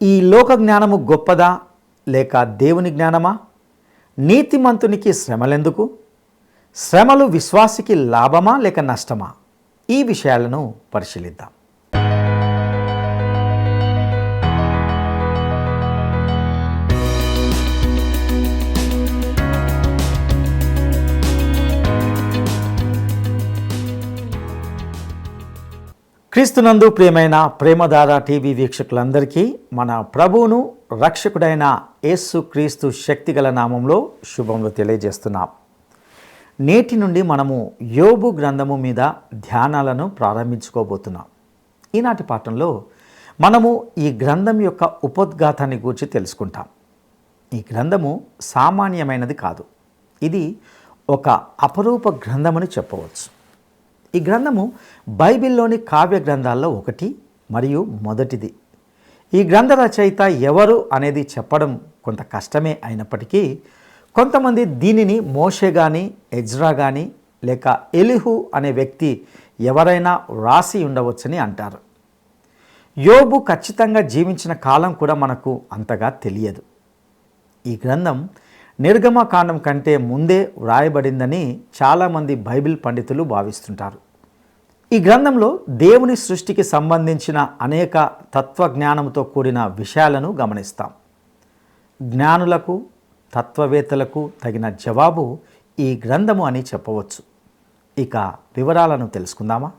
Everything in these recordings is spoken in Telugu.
ఈ లోక జ్ఞానము గొప్పదా లేక దేవుని జ్ఞానమా? నీతిమంతునికి శ్రమలెందుకు? శ్రమలు విశ్వాసికి లాభమా లేక నష్టమా? ఈ విషయాలను పరిశీలిద్దాం. క్రీస్తునందు ప్రియమైన ప్రేమధార టీవీ వీక్షకులందరికీ మన ప్రభువును రక్షకుడైన యేసు క్రీస్తు శక్తిగల నామంలో శుభములు తెలియజేస్తున్నాం. నేటి నుండి మనము యోబు గ్రంథము మీద ధ్యానాలను ప్రారంభించుకోబోతున్నాం. ఈనాటి పాఠంలో మనము ఈ గ్రంథం యొక్క ఉపోద్ఘాతాన్ని గురించి తెలుసుకుంటాం. ఈ గ్రంథము సామాన్యమైనది కాదు. ఇది ఒక అపరూప గ్రంథమని చెప్పవచ్చు. ఈ గ్రంథము బైబిల్లోని కావ్య గ్రంథాల్లో ఒకటి మరియు మొదటిది. ఈ గ్రంథ రచయిత ఎవరు అనేది చెప్పడం కొంత కష్టమే అయినప్పటికీ కొంతమంది దీనిని మోషే కానీ ఎజ్రా కానీ లేక ఎలీహు అనే వ్యక్తి ఎవరైనా రాసి ఉండవచ్చని అంటారు. యోబు ఖచ్చితంగా జీవించిన కాలం కూడా మనకు అంతగా తెలియదు. ఈ గ్రంథం నిర్గమకాండం కంటే ముందే వ్రాయబడిందని చాలామంది బైబిల్ పండితులు భావిస్తుంటారు. ఈ గ్రంథంలో దేవుని సృష్టికి సంబంధించిన అనేక తత్వజ్ఞానంతో కూడిన విషయాలను గమనిస్తాం. జ్ఞానులకు తత్వవేత్తలకు తగిన జవాబు ఈ గ్రంథము అని చెప్పవచ్చు. ఇక వివరాలను తెలుసుకుందామా?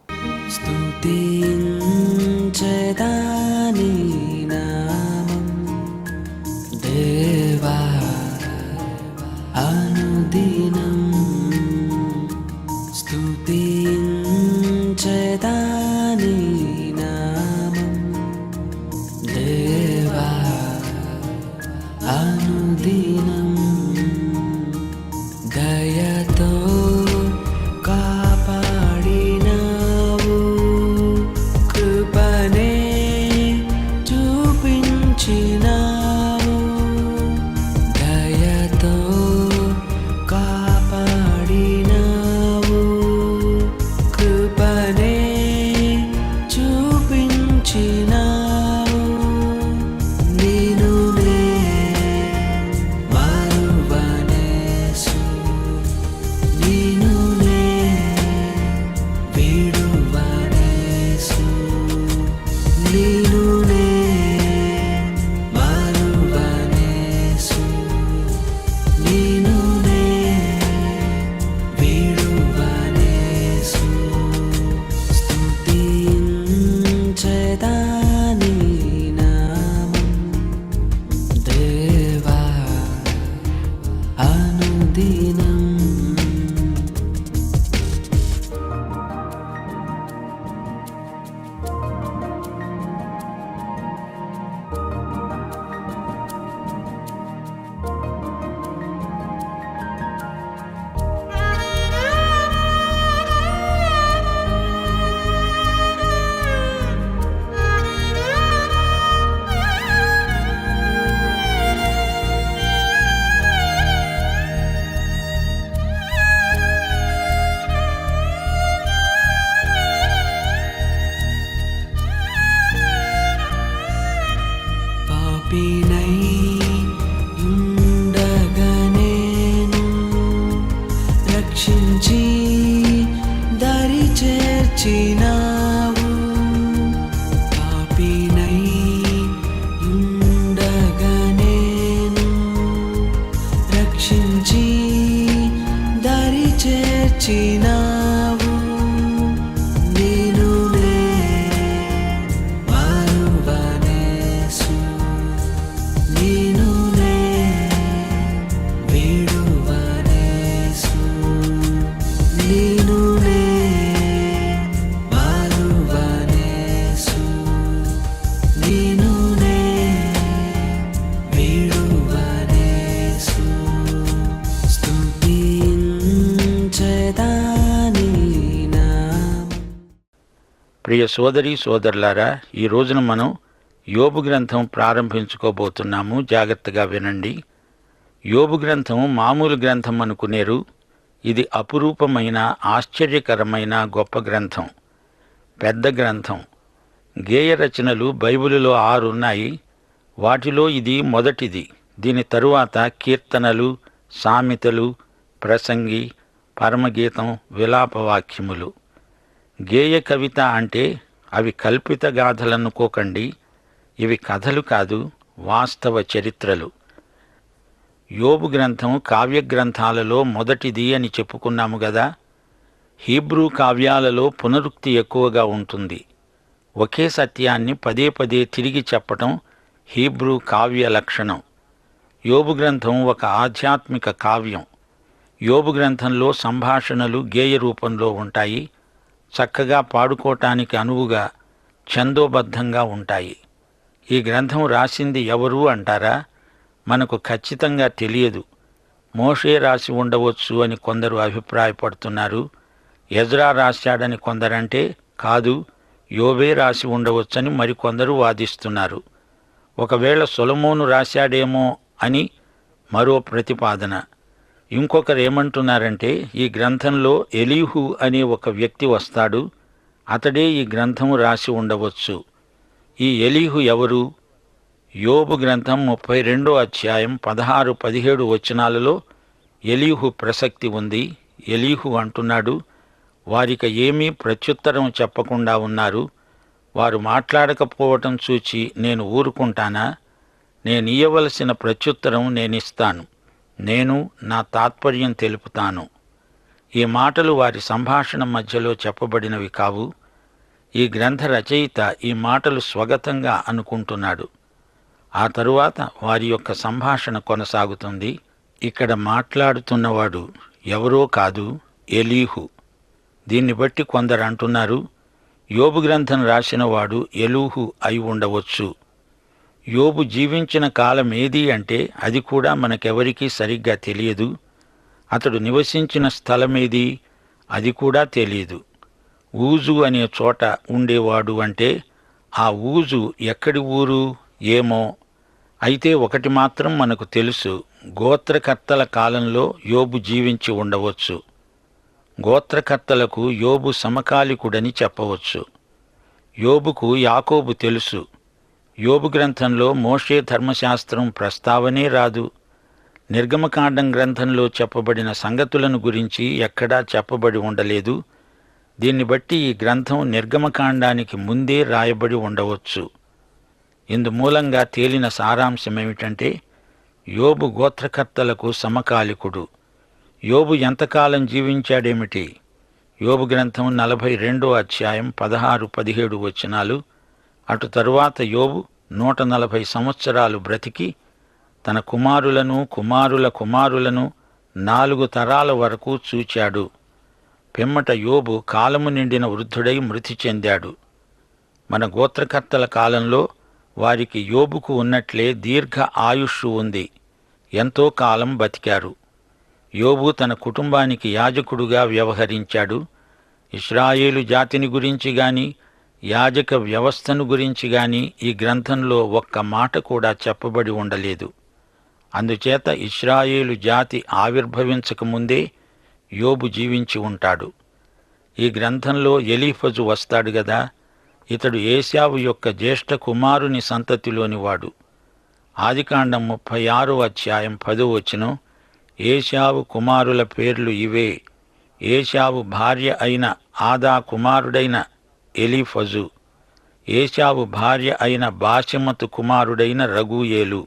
ప్రియ సోదరి సోదరులారా, ఈ రోజున మనం యోబు గ్రంథం ప్రారంభించుకోబోతున్నాము. జాగ్రత్తగా వినండి. యోబు గ్రంథం మామూలు గ్రంథం అనుకునేరు. ఇది అపురూపమైన ఆశ్చర్యకరమైన గొప్ప గ్రంథం, పెద్ద గ్రంథం. గేయ రచనలు బైబిలులో 6 ఉన్నాయి. వాటిలో ఇది మొదటిది. దీని తరువాత కీర్తనలు, సామెతలు, ప్రసంగి, పరమగీతం, విలాపవాక్యములు. గేయ కవిత అంటే అవి కల్పిత గాథలనుకోకండి. ఇవి కథలు కాదు, వాస్తవ చరిత్రలు. యోబు గ్రంథం కావ్య గ్రంథాలలో మొదటిది అని చెప్పుకున్నాము గదా. హీబ్రూ కావ్యాలలో పునరుక్తి ఎక్కువగా ఉంటుంది. ఒకే సత్యాన్ని పదే పదే తిరిగి చెప్పటం హీబ్రూ కావ్య లక్షణం. యోబు గ్రంథం ఒక ఆధ్యాత్మిక కావ్యం. యోబు గ్రంథంలో సంభాషణలు గేయ రూపంలో ఉంటాయి. చక్కగా పాడుకోవటానికి అనువుగా ఛందోబద్ధంగా ఉంటాయి. ఈ గ్రంథం రాసింది ఎవరు అంటారా? మనకు ఖచ్చితంగా తెలియదు. మోషే రాసి ఉండవచ్చు అని కొందరు అభిప్రాయపడుతున్నారు. ఎజ్రా రాశాడని కొందరంటే కాదు, యోబే రాసి ఉండవచ్చని మరికొందరు వాదిస్తున్నారు. ఒకవేళ సొలొమోను రాశాడేమో అని మరో ప్రతిపాదన. ఇంకొకరేమంటున్నారంటే ఈ గ్రంథంలో ఎలీహు అనే ఒక వ్యక్తి వస్తాడు, అతడే ఈ గ్రంథము రాసి ఉండవచ్చు. ఈ ఎలీహు ఎవరు? యోబు గ్రంథం 32వ అధ్యాయం 16-17 వచనాలలో ఎలీహు ప్రసక్తి ఉంది. ఎలీహు అంటున్నాడు, వారిక ఏమీ ప్రత్యుత్తరం చెప్పకుండా ఉన్నారు. వారు మాట్లాడకపోవటం చూచి నేను ఊరుకుంటానా? నేనియ్యవలసిన ప్రత్యుత్తరం నేనిస్తాను. నేను నా తాత్పర్యం తెలుపుతాను. ఈ మాటలు వారి సంభాషణ మధ్యలో చెప్పబడినవి కావు. ఈ గ్రంథ రచయిత ఈ మాటలు స్వగతంగా అనుకుంటున్నాడు. ఆ తరువాత వారి యొక్క సంభాషణ కొనసాగుతుంది. ఇక్కడ మాట్లాడుతున్నవాడు ఎవరో కాదు, ఎలీహు. దీన్ని బట్టి కొందరు అంటున్నారు, యోబు గ్రంథం రాసినవాడు ఎలీహు అయి ఉండవచ్చు. యోబు జీవించిన కాలం ఏది అంటే అది కూడా మనకెవరికీ సరిగ్గా తెలియదు. అతడు నివసించిన స్థలమేది అది కూడా తెలియదు. ఊజు అనే చోట ఉండేవాడు అంటే ఆ ఊజు ఎక్కడి ఊరు ఏమో. అయితే ఒకటి మాత్రం మనకు తెలుసు, గోత్రకర్తల కాలంలో యోబు జీవించి ఉండవచ్చు. గోత్రకర్తలకు యోబు సమకాలికుడని చెప్పవచ్చు. యోబుకు యాకోబు తెలుసు. యోబు గ్రంథంలో మోషే ధర్మశాస్త్రం ప్రస్తావనే రాదు. నిర్గమకాండం గ్రంథంలో చెప్పబడిన సంగతులను గురించి ఎక్కడా చెప్పబడి ఉండలేదు. దీన్ని బట్టి ఈ గ్రంథం నిర్గమకాండానికి ముందే రాయబడి ఉండవచ్చు. ఇందుమూలంగా తేలిన సారాంశమేమిటంటే యోబు గోత్రకర్తలకు సమకాలికుడు. యోబు ఎంతకాలం జీవించాడేమిటి? యోబు గ్రంథం 42వ అధ్యాయం 16-17 వచనాలు. అటు తరువాత యోబు 140 సంవత్సరాలు బ్రతికి తన కుమారులను కుమారుల కుమారులను 4 తరాల వరకు చూచాడు. పిమ్మట యోబు కాలము నిండిన వృద్ధుడై మృతి చెందాడు. మన గోత్రకర్తల కాలంలో వారికి యోబుకు ఉన్నట్లే దీర్ఘ ఆయుష్షు ఉంది. ఎంతో కాలం బతికారు. యోబు తన కుటుంబానికి యాజకుడుగా వ్యవహరించాడు. ఇశ్రాయేలు జాతిని గురించి గాని యాజక వ్యవస్థను గురించి గాని ఈ గ్రంథంలో ఒక్క మాట కూడా చెప్పబడి ఉండలేదు. అందుచేత ఇశ్రాయేలు జాతి ఆవిర్భవించకముందే యోబు జీవించి ఉంటాడు. ఈ గ్రంథంలో ఎలీఫజు వస్తాడు గదా. ఇతడు ఏశావు యొక్క జ్యేష్ఠ కుమారుని సంతతిలోనివాడు. ఆదికాండం 36వ అధ్యాయం 10వ వచనం, ఏశావు కుమారుల పేర్లు ఇవే. ఏశావు భార్య అయిన ఆదా కుమారుడైన ఎలీఫజు, ఏశావు భార్య అయిన బాశెమతు కుమారుడైన రగూయేలు.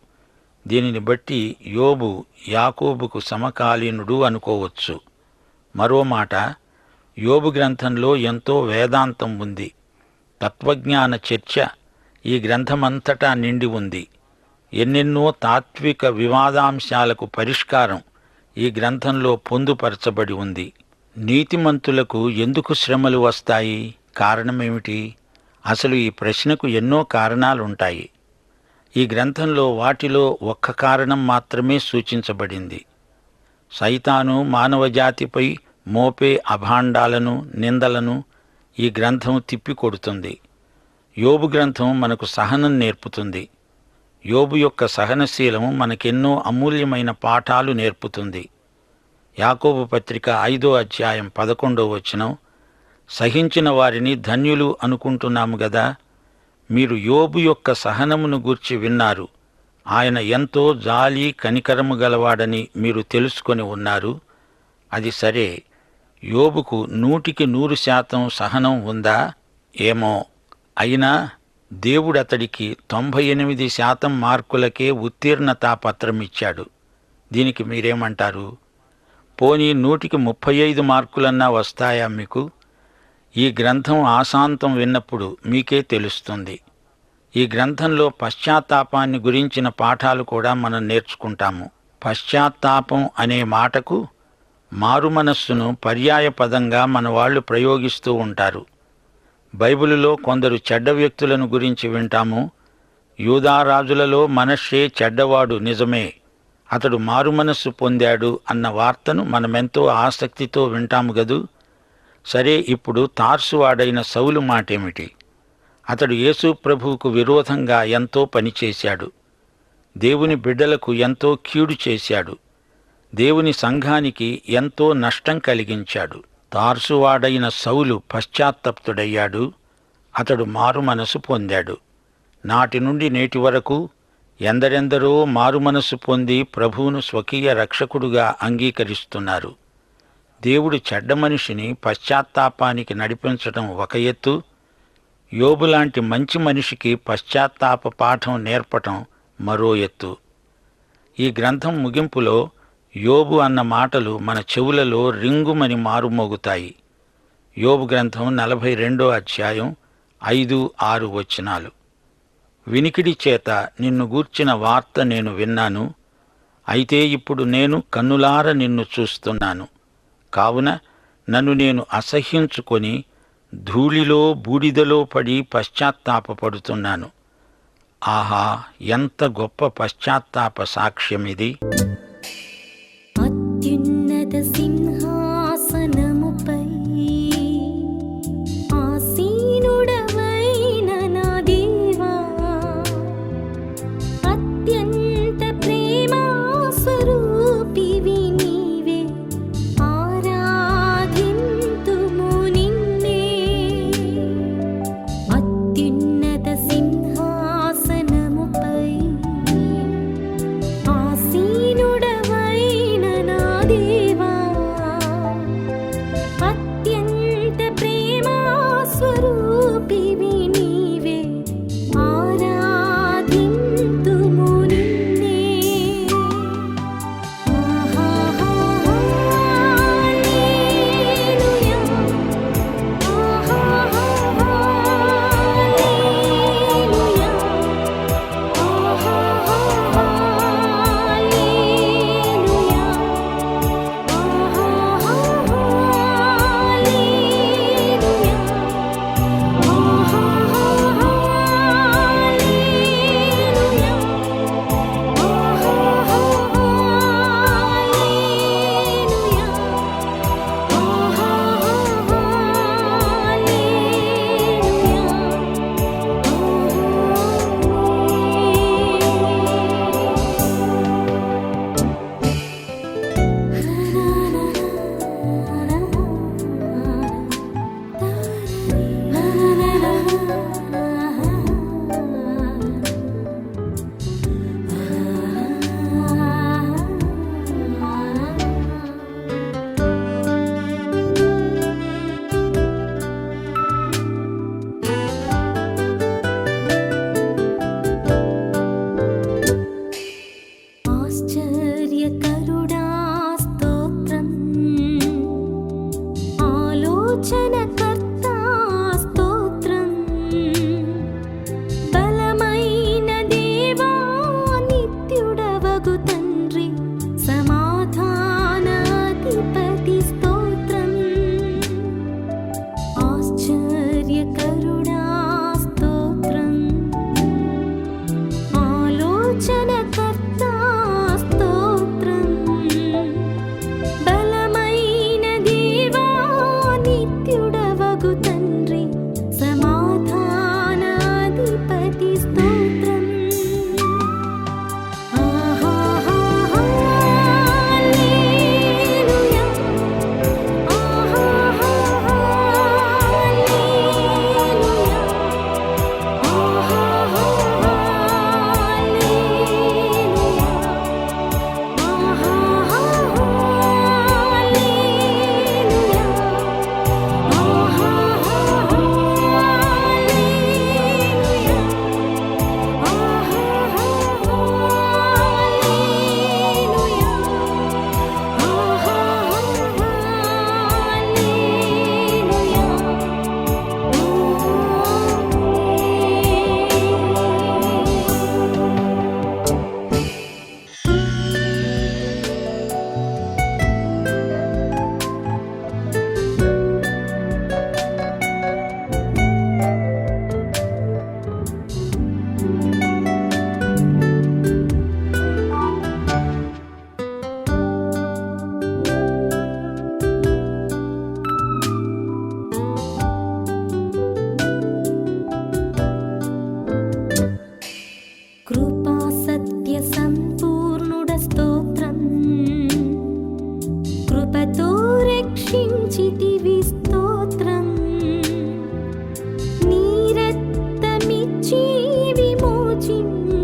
దీనిని బట్టి యోబు యాకోబుకు సమకాలీనుడు అనుకోవచ్చు. మరో మాట, యోబు గ్రంథంలో ఎంతో వేదాంతం ఉంది. తత్వజ్ఞాన చర్చ ఈ గ్రంథమంతటా నిండి ఉంది. ఎన్నెన్నో తాత్విక వివాదాంశాలకు పరిష్కారం ఈ గ్రంథంలో పొందుపరచబడి ఉంది. నీతిమంతులకు ఎందుకు శ్రమలు వస్తాయి? కారణమేమిటి? అసలు ఈ ప్రశ్నకు ఎన్నో కారణాలుంటాయి. ఈ గ్రంథంలో వాటిలో ఒక్క కారణం మాత్రమే సూచించబడింది. సైతాను మానవజాతిపై మోపే అభాండాలను నిందలను ఈ గ్రంథం తిప్పికొడుతుంది. యోబు గ్రంథం మనకు సహనం నేర్పుతుంది. యోబు యొక్క సహనశీలం మనకెన్నో అమూల్యమైన పాఠాలు నేర్పుతుంది. యాకోబు పత్రిక 5వ అధ్యాయం 11వ వచనం, సహించిన వారిని ధన్యులు అనుకుంటున్నాము గదా. మీరు యోబు యొక్క సహనమును గూర్చి విన్నారు. ఆయన ఎంతో జాలి కనికరము గలవాడని మీరు తెలుసుకొని ఉన్నారు. అది సరే, యోబుకు 100% సహనం ఉందా? ఏమో. అయినా దేవుడతడికి 98% మార్కులకే ఉత్తీర్ణతా పత్రమిచ్చాడు. దీనికి మీరేమంటారు? పోనీ 100కి 35 మార్కులన్నా వస్తాయా మీకు? ఈ గ్రంథం ఆశాంతం విన్నప్పుడు మీకే తెలుస్తుంది. ఈ గ్రంథంలో పశ్చాత్తాపాన్ని గురించిన పాఠాలు కూడా మనం నేర్చుకుంటాము. పశ్చాత్తాపం అనే మాటకు మారుమనస్సును పర్యాయ పదంగా మన వాళ్ళు ప్రయోగిస్తూ ఉంటారు. బైబిలులో కొందరు చెడ్డ వ్యక్తులను గురించి వింటాము. యూదారాజులలో మనష్షే చెడ్డవాడు, నిజమే, అతడు మారుమనస్సు పొందాడు అన్న వార్తను మనమెంతో ఆసక్తితో వింటాము గదూ. సరే, ఇప్పుడు తార్సువాడైన సౌలు మాటేమిటి? అతడు యేసు ప్రభువుకు విరోధంగా ఎంతో పనిచేశాడు. దేవుని బిడ్డలకు ఎంతో కీడు చేశాడు. దేవుని సంఘానికి ఎంతో నష్టం కలిగించాడు. తార్సువాడైన సౌలు పశ్చాత్తప్తుడయ్యాడు. అతడు మారుమనసు పొందాడు. నాటి నుండి నేటి వరకు ఎందరెందరో మారుమనసు పొంది ప్రభువును స్వకీయ రక్షకుడుగా అంగీకరిస్తున్నారు. దేవుడు చెడ్డ మనిషిని పశ్చాత్తాపానికి నడిపించటం ఒక ఎత్తు, యోబులాంటి మంచి మనిషికి పశ్చాత్తాప పాఠం నేర్పటం మరో ఎత్తు. ఈ గ్రంథం ముగింపులో యోబు అన్న మాటలు మన చెవులలో రింగుమని మారుమోగుతాయి. యోబు గ్రంథం 42వ అధ్యాయం 5-6 వచనాలు. వినికిడి చేత నిన్ను గూర్చిన వార్త నేను విన్నాను. అయితే ఇప్పుడు నేను కన్నులార నిన్ను చూస్తున్నాను. కావున నన్ను నేను అసహ్యించుకొని ధూళిలో బూడిదలో పడి పశ్చాత్తాపపడుతున్నాను. ఆహా, ఎంత గొప్ప పశ్చాత్తాప సాక్ష్యమిది! అత్యున్నత సింహాసనముపై ఆసీనుడవైన నా దేవా, అత్యంత ప్రేమా స్వరూపివి నీవే, ఆరాధింతుము నిన్నే. అత్యున్నత సింహాసనముపై ఆసీనుడవైన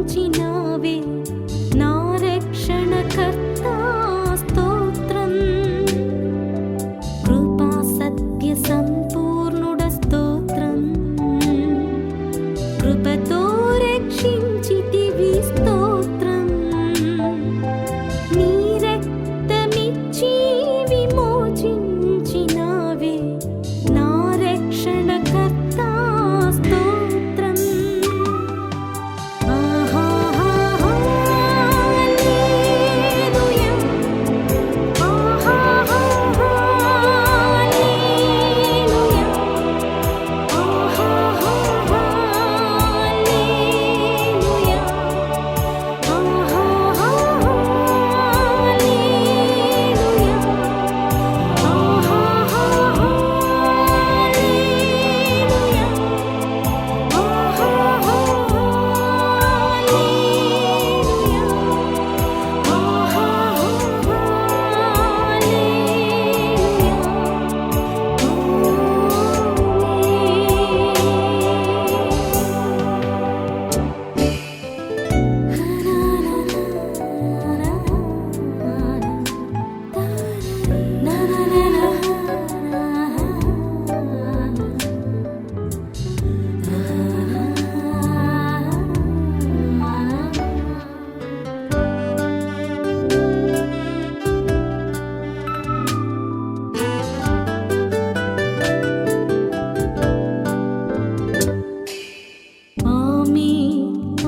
రక్షించినావే నా రక్షణకర్త స్తోత్రం. కృపా సత్య సంపూర్ణుడ స్తోత్రం. కృపతో రక్షించితివి స్తోత్రం. నీ రక్తమిచ్చి విమోచించినావే నా రక్షణకర్త స్తోత్రం. హల్లెలూయా, హల్లెలూయా, హల్లెలూయా,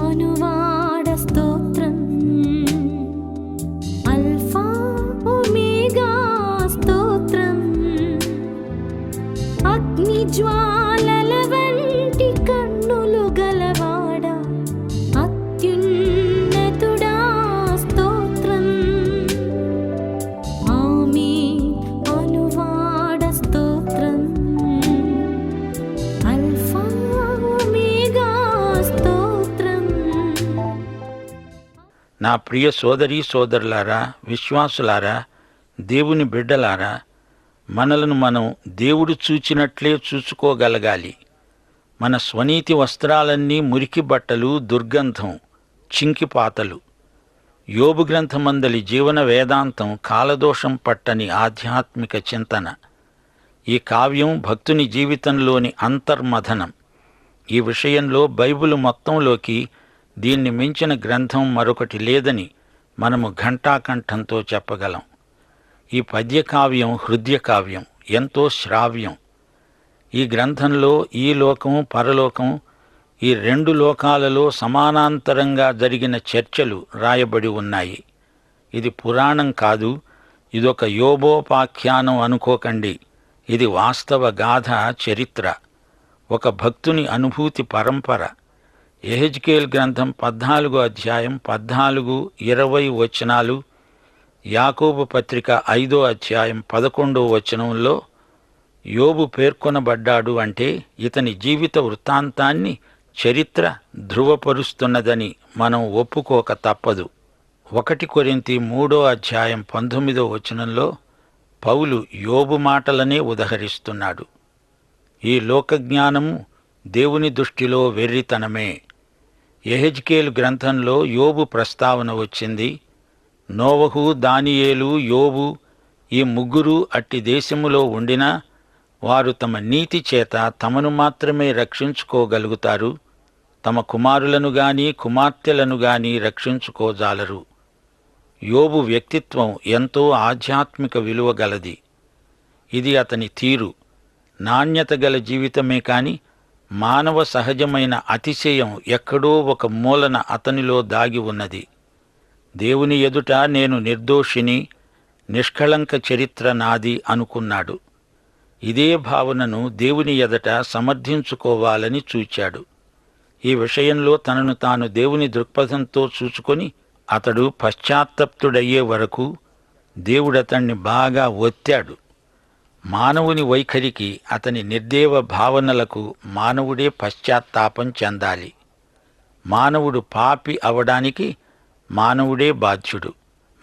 అనువాడ స్తోత్రం. అల్ఫా ఒమేగా స్తోత్రం. అగ్ని జ్వాలల వంటి కన్నులు గలవాడ అత్యున్నతుడా స్తోత్రం. ఆమేన్ అనువాడ స్తోత్రం. అల్ఫా ఒమేగా స్తోత్రం. నా ప్రియ సోదరీ సోదరులారా, విశ్వాసులారా, దేవుని బిడ్డలారా, మనలను మనం దేవుడు చూచినట్లే చూసుకోగలగాలి. మన స్వనీతి వస్త్రాలన్నీ మురికి బట్టలు, దుర్గంధం, చింకిపాతలు. యోబు గ్రంథమందలి జీవన వేదాంతం కాలదోషం పట్టని ఆధ్యాత్మిక చింతన. ఈ కావ్యం భక్తుని జీవితంలోని అంతర్మథనం. ఈ విషయంలో బైబిలు మొత్తంలోకి దీన్ని మించిన గ్రంథం మరొకటి లేదని మనము ఘంటాకంఠంతో చెప్పగలం. ఈ పద్యకావ్యం హృదయకావ్యం, ఎంతో శ్రావ్యం. ఈ గ్రంథంలో ఈ లోకం, పరలోకం, ఈ రెండు లోకాలలో సమానాంతరంగా జరిగిన చర్చలు రాయబడి ఉన్నాయి. ఇది పురాణం కాదు, ఇదొక యోబోపాఖ్యానం అనుకోకండి. ఇది వాస్తవ గాథ, చరిత్ర, ఒక భక్తుని అనుభూతి పరంపర. యెహెజ్కేలు గ్రంథం 14వ అధ్యాయం 14-20 వచనాలు, యాకోబు పత్రిక 5వ అధ్యాయం 11వ వచనంలో యోబు పేర్కొనబడ్డాడు అంటే ఇతని జీవిత వృత్తాంతాన్ని చరిత్ర ధృవపరుస్తున్నదని మనం ఒప్పుకోక తప్పదు. 1 కొరింథీ 3వ అధ్యాయం 19వ వచనంలో పౌలు యోబు మాటలనే ఉదహరిస్తున్నాడు. ఈ లోకజ్ఞానము దేవుని దృష్టిలో వెర్రితనమే. యెహెజ్కేలు గ్రంథంలో యోబు ప్రస్తావన వచ్చింది. నోవహు, దానియేలు, యోబు ఈ ముగ్గురు అట్టి దేశములో ఉండినా వారు తమ నీతి చేత తమను మాత్రమే రక్షించుకోగలుగుతారు. తమ కుమారులను గాని కుమార్తెలను గాని రక్షించుకోజాలరు. యోబు వ్యక్తిత్వం ఎంతో ఆధ్యాత్మిక విలువ గలది. ఇది అతని తీరు, నాణ్యత గల జీవితమే కాని మానవ సహజమైన అతిశయం ఎక్కడో ఒక మూలన అతనిలో దాగి ఉన్నది. దేవుని ఎదుట నేను నిర్దోషిని, నిష్కళంక చరిత్ర నాది అనుకున్నాడు. ఇదే భావనను దేవుని ఎదుట సమర్థించుకోవాలని చూచాడు. ఈ విషయంలో తనను తాను దేవుని దృక్పథంతో చూచుకొని అతడు పశ్చాత్తప్తుడయ్యే వరకు దేవుడతణ్ణి బాగా ఒత్తాడు. మానవుని వైఖరికి, అతని నిర్దేవ భావనలకు మానవుడే పశ్చాత్తాపం చెందాలి. మానవుడు పాపి అవడానికి మానవుడే బాధ్యుడు,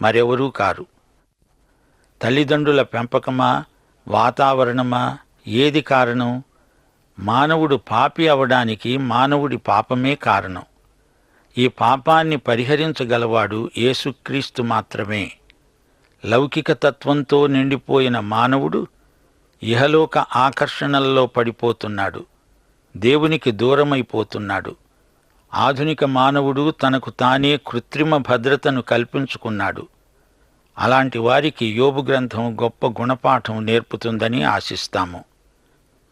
మరెవరూ కారు. తల్లిదండ్రుల పెంపకమా, వాతావరణమా, ఏది కారణం? మానవుడు పాపి అవడానికి మానవుడి పాపమే కారణం. ఈ పాపాన్ని పరిహరించగలవాడు యేసుక్రీస్తు మాత్రమే. లౌకిక తత్వంతో నిండిపోయిన మానవుడు ఇహలోక ఆకర్షణల్లో పడిపోతున్నాడు, దేవునికి దూరమైపోతున్నాడు. ఆధునిక మానవుడు తనకు తానే కృత్రిమ భద్రతను కల్పించుకున్నాడు. అలాంటి వారికి యోబు గ్రంథం గొప్ప గుణపాఠం నేర్పుతుందని ఆశిస్తాము.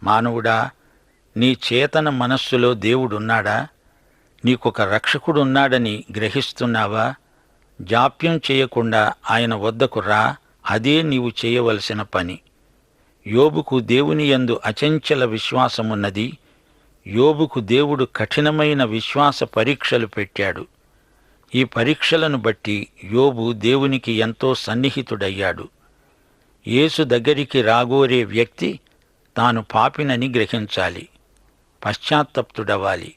మానవుడా, నీ చేతన మనస్సులో దేవుడున్నాడా? నీకొక రక్షకుడున్నాడని గ్రహిస్తున్నావా? జాప్యం చేయకుండా ఆయన వద్దకు రా. అదే నీవు చేయవలసిన పని. యోబుకు దేవుని యందు అచంచల విశ్వాసమున్నది. యోబుకు దేవుడు కఠినమైన విశ్వాస పరీక్షలు పెట్టాడు. ఈ పరీక్షలను బట్టి యోబు దేవునికి ఎంతో సన్నిహితుడయ్యాడు. యేసు దగ్గరికి రాగోరే వ్యక్తి తాను పాపినని గ్రహించాలి, పశ్చాత్తప్తుడవ్వాలి.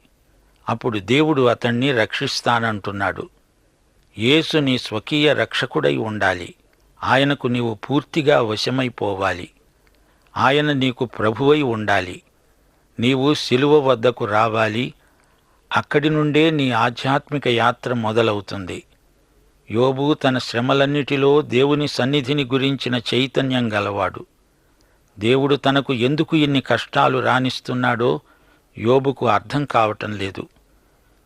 అప్పుడు దేవుడు అతణ్ణి రక్షిస్తానంటున్నాడు. యేసు నీ స్వకీయ రక్షకుడై ఉండాలి. ఆయనకు నీవు పూర్తిగా వశమైపోవాలి. ఆయన నీకు ప్రభువై ఉండాలి. నీవు శిలువ వద్దకు రావాలి. అక్కడి నుండే నీ ఆధ్యాత్మిక యాత్ర మొదలవుతుంది. యోబు తన శ్రమలన్నిటిలో దేవుని సన్నిధిని గురించిన చైతన్యం గలవాడు. దేవుడు తనకు ఎందుకు ఇన్ని కష్టాలు రానిస్తున్నాడో యోబుకు అర్థం కావటం లేదు.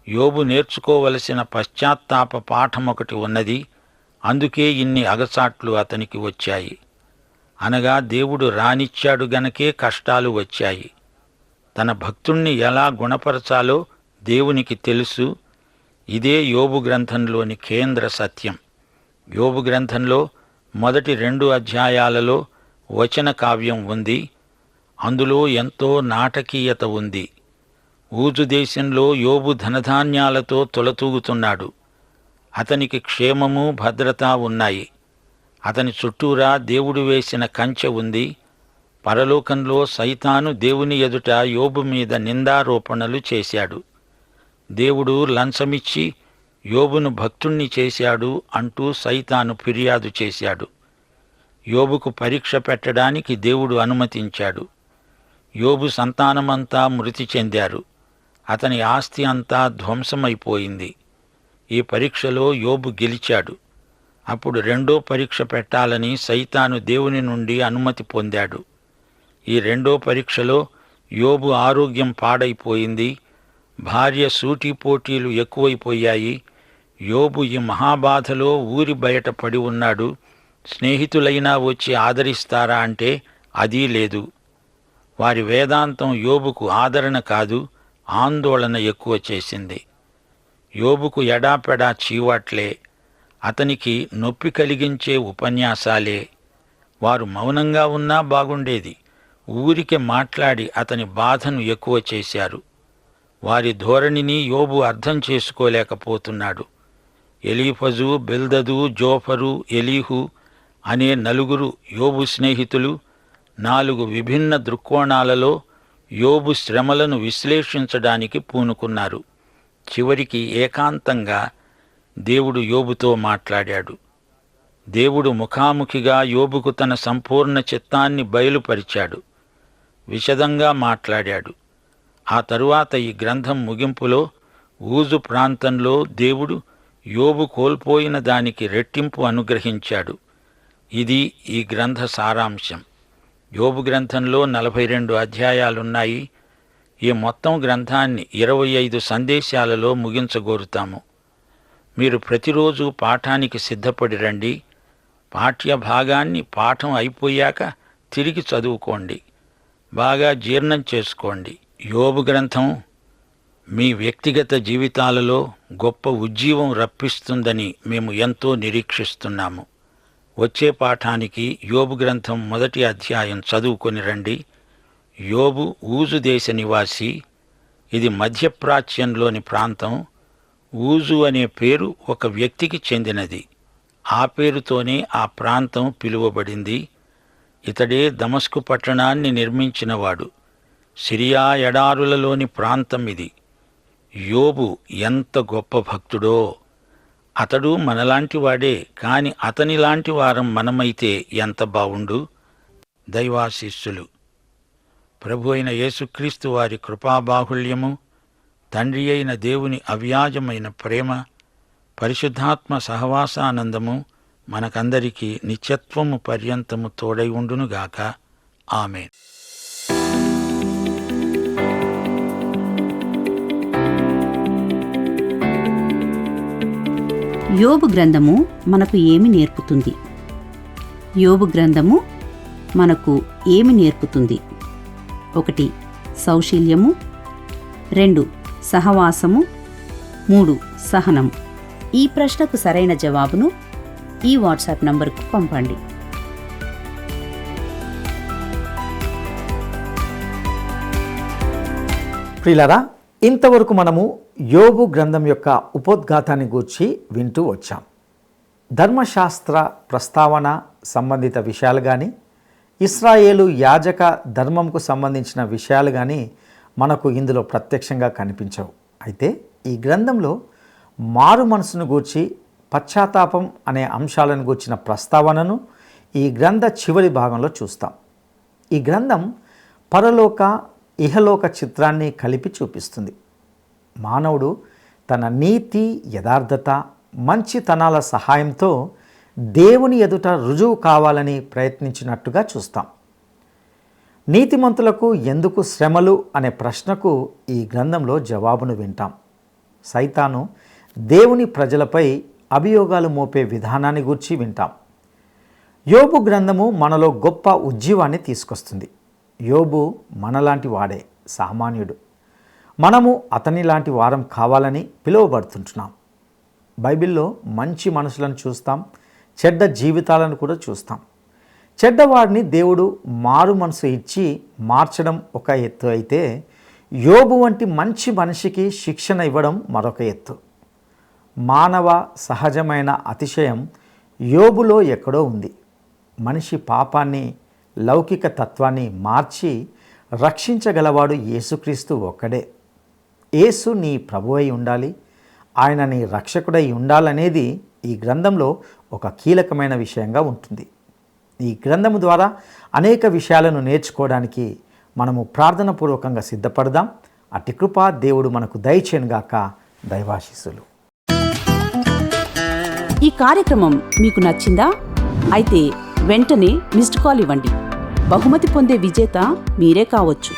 యోబు నేర్చుకోవలసిన పశ్చాత్తాప పాఠమొకటి ఉన్నది. అందుకే ఇన్ని అగచాట్లు అతనికి వచ్చాయి. అనగా దేవుడు రానిచ్చాడు గనకే కష్టాలు వచ్చాయి. తన భక్తుణ్ణి ఎలా గుణపరచాలో దేవునికి తెలుసు. ఇదే యోబు గ్రంథంలోని కేంద్ర సత్యం. యోబు గ్రంథంలో మొదటి 2 అధ్యాయాలలో వచన కావ్యం ఉంది. అందులో ఎంతో నాటకీయత ఉంది. ఊజు దేశంలో యోబు ధనధాన్యాలతో తొలతూగుతున్నాడు. అతనికి క్షేమము, భద్రత ఉన్నాయి. అతని చుట్టూరా దేవుడు వేసిన కంచె ఉంది. పరలోకంలో సైతాను దేవుని ఎదుట యోబు మీద నిందారోపణలు చేశాడు. దేవుడు లంచమిచ్చి యోబును భక్తుణ్ణి చేశాడు అంటూ సైతాను ఫిర్యాదు చేశాడు. యోబుకు పరీక్ష పెట్టడానికి దేవుడు అనుమతించాడు. యోబు సంతానమంతా మృతి చెందారు. అతని ఆస్తి అంతా ధ్వంసమైపోయింది. ఈ పరీక్షలో యోబు గెలిచాడు. అప్పుడు 2వ పరీక్ష పెట్టాలని సైతాను దేవుని నుండి అనుమతి పొందాడు. ఈ 2వ పరీక్షలో యోబు ఆరోగ్యం పాడైపోయింది. భార్య సూటిపోటీలు ఎక్కువైపోయాయి. యోబు ఈ మహాబాధలో ఊరి బయట పడి ఉన్నాడు. స్నేహితులైనా వచ్చి ఆదరిస్తారా అంటే అదీ లేదు. వారి వేదాంతం యోబుకు ఆదరణ కాదు, ఆందోళన ఎక్కువ చేసింది. యోబుకు ఎడాపెడా చీవాట్లే, అతనికి నొప్పి కలిగించే ఉపన్యాసాలే. వారు మౌనంగా ఉన్నా బాగుండేది. ఊరికే మాట్లాడి అతని బాధను ఎక్కువ చేశారు. వారి ధోరణిని యోబు అర్థం చేసుకోలేకపోతున్నాడు. ఎలీఫజు, బిల్దదు, జోఫరు, ఎలీహు అనే 4 యోబు స్నేహితులు 4 విభిన్న దృక్కోణాలలో యోబు శ్రమలను విశ్లేషించడానికి పూనుకున్నారు. చివరికి ఏకాంతంగా దేవుడు యోబుతో మాట్లాడాడు. దేవుడు ముఖాముఖిగా యోబుకు తన సంపూర్ణ చిత్తాన్ని బయలుపరిచాడు. విశదంగా మాట్లాడాడు. ఆ తరువాత ఈ గ్రంథం ముగింపులో ఊజు ప్రాంతంలో దేవుడు యోబు కోల్పోయిన దానికి రెట్టింపు అనుగ్రహించాడు. ఇది ఈ గ్రంథ సారాంశం. యోబు గ్రంథంలో 42 అధ్యాయాలున్నాయి. ఈ మొత్తం గ్రంథాన్ని 25 సందేశాలలో ముగించగోరుతాము. మీరు ప్రతిరోజు పాఠానికి సిద్ధపడి రండి. పాఠ్య భాగాన్ని పాఠం అయిపోయాక తిరిగి చదువుకోండి. బాగా జీర్ణం చేసుకోండి. యోబు గ్రంథం మీ వ్యక్తిగత జీవితాలలో గొప్ప ఉజ్జీవం రప్పిస్తుందని మేము ఎంతో నిరీక్షిస్తున్నాము. వచ్చే పాఠానికి యోబు గ్రంథం 1వ అధ్యాయం చదువుకొని రండి. యోబు ఊజు దేశ నివాసి. ఇది మధ్యప్రాచ్యంలోని ప్రాంతం. ఊజు అనే పేరు ఒక వ్యక్తికి చెందినది. ఆ పేరుతోనే ఆ ప్రాంతం పిలువబడింది. ఇతడే దమస్కు పట్టణాన్ని నిర్మించినవాడు. సిరియా ఎడారులలోని ప్రాంతం ఇది. యోబు ఎంత గొప్ప భక్తుడో! అతడు మనలాంటి వాడే, కాని అతనిలాంటి వారం మనమైతే ఎంత బావుండు. దైవాశీస్సులు. ప్రభు అయిన యేసుక్రీస్తు వారి కృపాబాహుళ్యము, తండ్రి అయిన దేవుని అవ్యాజమైన ప్రేమ, పరిశుద్ధాత్మ సహవాసానందము మనకందరికీ నిత్యత్వము పర్యంతము తోడై ఉండునుగాక. ఆమేన్. యోబు గ్రంథము మనకు ఏమి నేర్పుతుంది? యోబు గ్రంథము మనకు ఏమి నేర్పుతుంది? 1. సౌశీల్యము. 2. సహవాసము. 3. సహనము. ఈ ప్రశ్నకు సరైన జవాబును ఈ వాట్సాప్ నంబరుకు పంపండి. ప్రియులారా, ఇంతవరకు మనము యోబు గ్రంథం యొక్క ఉపోద్ఘాతాన్ని గూర్చి వింటూ వచ్చాం. ధర్మశాస్త్ర ప్రస్తావన సంబంధిత విషయాలు కానీ, ఇశ్రాయేలు యాజక ధర్మంకు సంబంధించిన విషయాలు కానీ మనకు ఇందులో ప్రత్యక్షంగా కనిపించవు. అయితే ఈ గ్రంథంలో మారు మనసును గూర్చి, పశ్చాత్తాపం అనే అంశాలను గూర్చిన ప్రస్తావనను ఈ గ్రంథ చివరి భాగంలో చూస్తాం. ఈ గ్రంథం పరలోక ఇహలోక చిత్రాన్ని కలిపి చూపిస్తుంది. మానవుడు తన నీతి, యథార్థత, మంచితనాల సహాయంతో దేవుని ఎదుట రుజువు కావాలని ప్రయత్నించినట్టుగా చూస్తాం. నీతిమంతులకు ఎందుకు శ్రమలు అనే ప్రశ్నకు ఈ గ్రంథంలో జవాబును వింటాం. సైతాను దేవుని ప్రజలపై అభియోగాలు మోపే విధానాన్ని గూర్చి వింటాం. యోబు గ్రంథము మనలో గొప్ప ఉజ్జీవాన్ని తీసుకొస్తుంది. యోబు మనలాంటి వాడే, సామాన్యుడు. మనము అతని లాంటి వారం కావాలని పిలువబడుతుంటున్నాం. బైబిల్లో మంచి మనుషులను చూస్తాం, చెడ్డ జీవితాలను కూడా చూస్తాం. చెడ్డవాడిని దేవుడు మారు మనసు ఇచ్చి మార్చడం ఒక ఎత్తు అయితే, యోబు వంటి మంచి మనిషికి శిక్షణ ఇవ్వడం మరొక ఎత్తు. మానవ సహజమైన అతిశయం యోబులో ఎక్కడో ఉంది. మనిషి పాపాన్ని, లౌకిక తత్వాన్ని మార్చి రక్షించగలవాడు యేసుక్రీస్తు ఒక్కడే. యేసు నీ ప్రభువై ఉండాలి, ఆయన నీ రక్షకుడై ఉండాలనేది ఈ గ్రంథంలో ఒక కీలకమైన విషయంగా ఉంటుంది. ఈ గ్రంథము ద్వారా అనేక విషయాలను నేర్చుకోవడానికి మనము ప్రార్థనపూర్వకంగా సిద్ధపడదాం. అట్టి కృప దేవుడు మనకు దయచేయనుగాక. దైవాశీస్సులు. ఈ కార్యక్రమం మీకు నచ్చిందా? అయితే వెంటనే మిస్డ్ కాల్ ఇవ్వండి. బహుమతి పొందే విజేత మీరే కావచ్చు.